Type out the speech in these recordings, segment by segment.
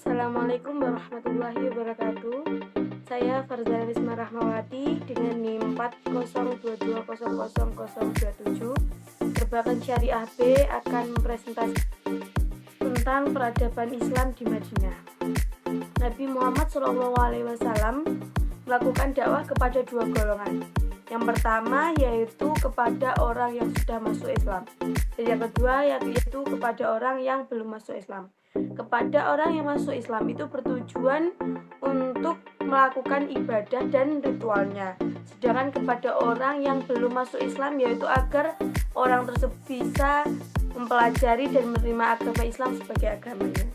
Assalamualaikum warahmatullahi wabarakatuh. Saya Farzana Risma Rahmawati dengan NIM 4022000027. Perbankan Syariah B akan mempresentasikan tentang peradaban Islam di Madinah. Nabi Muhammad SAW melakukan dakwah kepada dua golongan. Yang pertama yaitu kepada orang yang sudah masuk Islam, dan yang kedua yaitu kepada orang yang belum masuk Islam. Kepada orang yang masuk Islam itu bertujuan untuk melakukan ibadah dan ritualnya. Sedangkan kepada orang yang belum masuk Islam yaitu agar orang tersebut bisa mempelajari dan menerima agama Islam sebagai agamanya.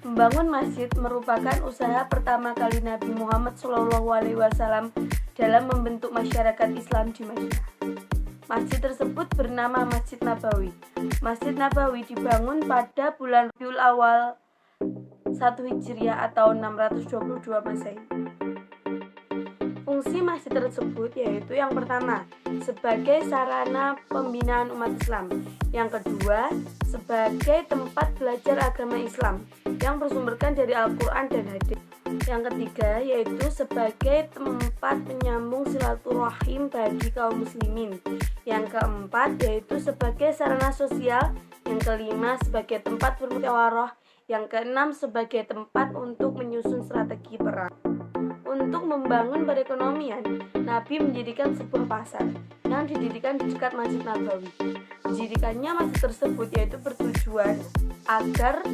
Membangun masjid merupakan usaha pertama kali Nabi Muhammad SAW dalam membentuk masyarakat Islam di Madinah. Masjid tersebut bernama Masjid Nabawi. Masjid Nabawi dibangun pada bulan Rabiul Awal 1 Hijriah atau 622 Masehi. Fungsi masjid tersebut yaitu yang pertama, sebagai sarana pembinaan umat Islam. Yang kedua, sebagai tempat belajar agama Islam yang bersumberkan dari Al-Quran dan Hadis. Yang ketiga, yaitu sebagai tempat penyambung silaturahim bagi kaum muslimin. Yang keempat, yaitu sebagai sarana sosial. Yang kelima, sebagai tempat bermusyawarah. Yang keenam, sebagai tempat untuk menyusun strategi perang. Untuk membangun perekonomian, Nabi mendirikan sebuah pasar yang didirikan di dekat Masjid Nabawi. Didirikannya masjid tersebut yaitu bertujuan agar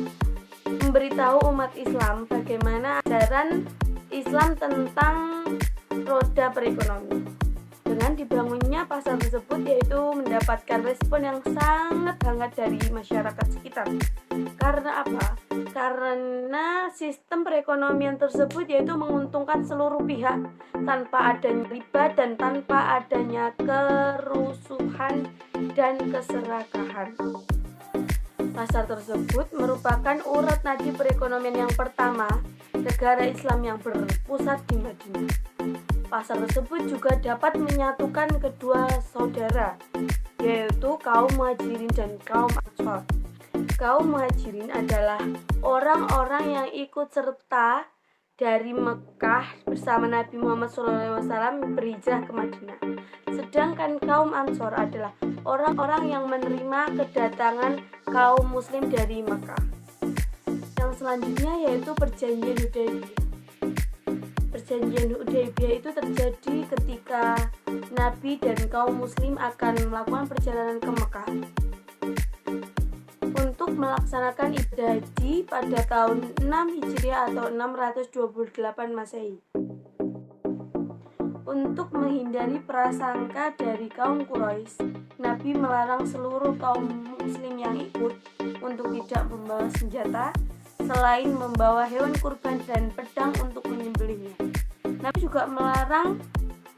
memberitahu umat Islam bagaimana ajaran Islam tentang roda perekonomian. Dengan dibangunnya pasar tersebut yaitu mendapatkan respon yang sangat hangat dari masyarakat sekitar. Karena apa? Karena sistem perekonomian tersebut yaitu menguntungkan seluruh pihak tanpa adanya riba dan tanpa adanya kerusuhan dan keserakahan. Pasar tersebut merupakan urat nadi perekonomian yang pertama negara Islam yang berpusat di Madinah. Pasar tersebut juga dapat menyatukan kedua saudara, yaitu kaum Muhajirin dan kaum Ansor. Kaum Muhajirin adalah orang-orang yang ikut serta dari Mekah bersama Nabi Muhammad SAW berhijrah ke Madinah. Sedangkan kaum Ansor adalah orang-orang yang menerima kedatangan kaum muslim dari Mekah. Yang selanjutnya yaitu perjanjian Hudaybiyah. Perjanjian Hudaybiyah itu terjadi ketika Nabi dan kaum muslim akan melakukan perjalanan ke Mekah untuk melaksanakan ibadah haji pada tahun 6 Hijriah atau 628 Masehi. Untuk menghindari prasangka dari kaum Quraisy, Nabi melarang seluruh kaum muslim yang ikut untuk tidak membawa senjata selain membawa hewan kurban dan pedang untuk menyembelihnya.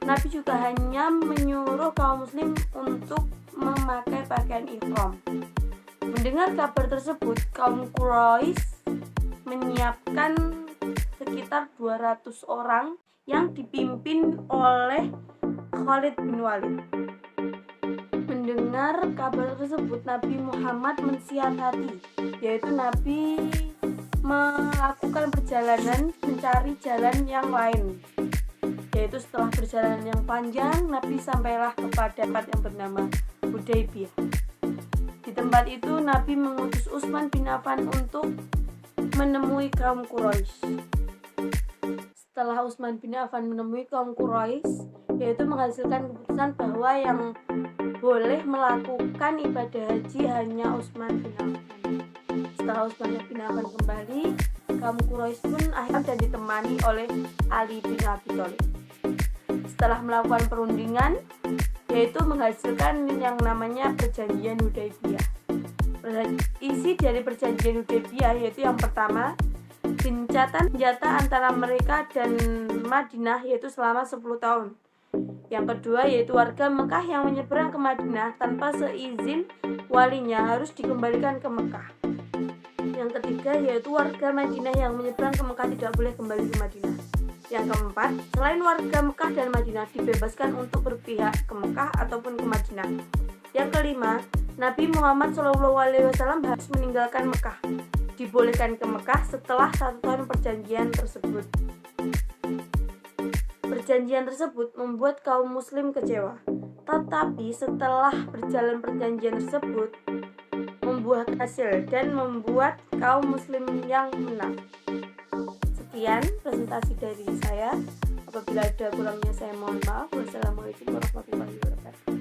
Nabi juga hanya menyuruh kaum muslim untuk memakai pakaian ihram. Mendengar kabar tersebut, kaum Quraisy menyiapkan sekitar 200 orang yang dipimpin oleh Khalid bin Walid. Mendengar kabar tersebut, Nabi Muhammad mensiasati, yaitu Nabi melakukan perjalanan mencari jalan yang lain. Yaitu setelah perjalanan yang panjang, Nabi sampailah kepada tempat yang bernama Hudaybiyah. Di tempat itu Nabi mengutus Utsman bin Affan untuk menemui kaum Quraisy. Setelah Utsman bin Affan menemui kaum Quraisy, yaitu menghasilkan keputusan bahwa yang boleh melakukan ibadah haji hanya Utsman bin Affan. Setelah Utsman bin Affan kembali, kaum Quraisy pun akhirnya ditemani oleh Ali bin Abi Thalib. Setelah melakukan perundingan, yaitu menghasilkan yang namanya perjanjian Hudaybiyah. Isi dari perjanjian Hudaybiyah yaitu yang pertama, gencatan senjata antara mereka dan Madinah yaitu selama 10 tahun. Yang kedua yaitu warga Mekah yang menyeberang ke Madinah tanpa seizin walinya harus dikembalikan ke Mekah. Yang ketiga yaitu warga Madinah yang menyeberang ke Mekah tidak boleh kembali ke Madinah. Yang keempat, selain warga Mekah dan Madinah dibebaskan untuk berpihak ke Mekah ataupun ke Madinah. Yang kelima, Nabi Muhammad SAW harus meninggalkan Mekah. dibolehkan ke Mekah setelah 1 tahun perjanjian tersebut. Perjanjian tersebut membuat kaum muslim kecewa, tetapi setelah berjalan perjanjian tersebut membuahkan hasil dan membuat kaum muslim yang menang. Sekian presentasi dari saya. Apabila ada kurangnya saya mohon maaf. Wassalamualaikum warahmatullahi wabarakatuh.